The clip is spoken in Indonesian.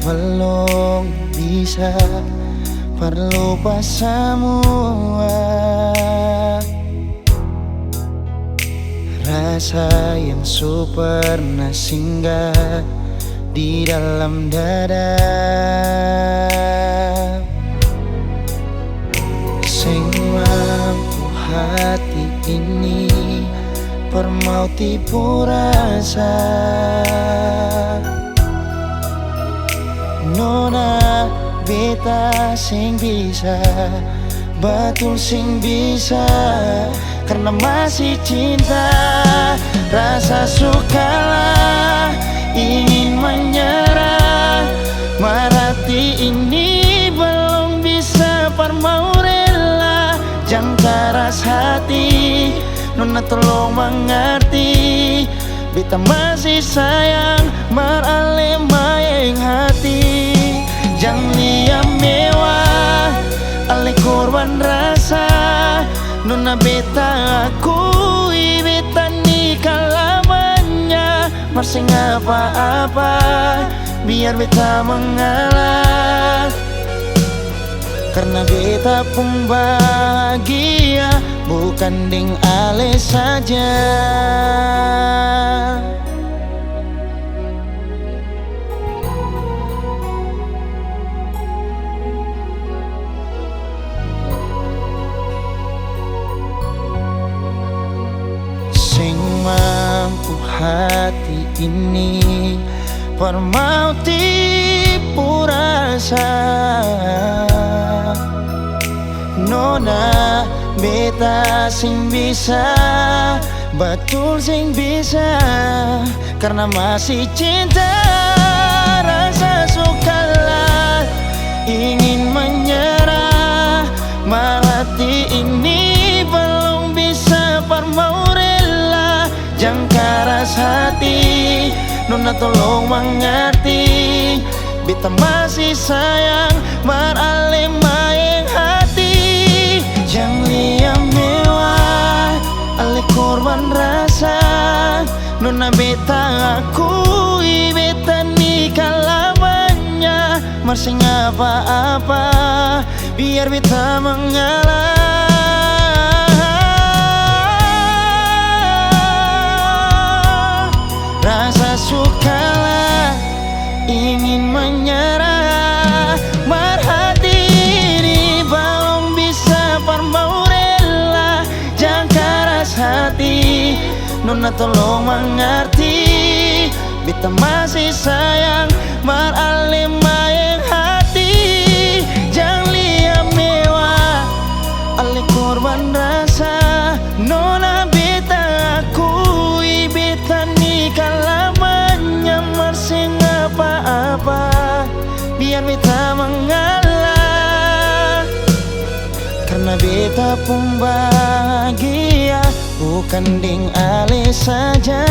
Belum bisa berlupa semua rasa yang pernah singgah di dalam dada. Sing mampu hati ini permau tipu rasa. Nona beta sing bisa, betul sing bisa, karena masih cinta. Rasa sukalah ingin menyerah, merati ini belum bisa permau rela. Jangan keras hati, Nona tolong mengerti, beta masih sayang meralih mayang hati. Jangan lihat mewah, alih korban rasa. Nona beta akui, beta nikah lamanya. Masih apa-apa, biar beta mengalah, karena beta pun bahagia, bukan ding ale saja. Sing mampu hati ini permau tipu rasa. Nona beta sing bisa, betul sing bisa, karena masih cinta. Rasa sukalah ingin menyerah, merati ini belum bisa permau rela. Jangan keras hati, Nona tolong mengerti, beta masih sayang meralih mayang hati. Jangan lihat mewah, alih korban rasa. Nona beta akui, beta nikah lamanya. Masih apa-apa, biar beta mengalah. Rasa sukalah ingin menyerah, merhati ini belum bisa permau rela. Jangan keras hati, Nona tolong mengerti, beta masih sayang meralih mayang hati. Jangan lihat mewah, alih korban rasa. Nona beta akui, beta nikah lamanya. Masih apa-apa, biar beta mengalah, karena beta pun bahagia, bukan ding ale saja.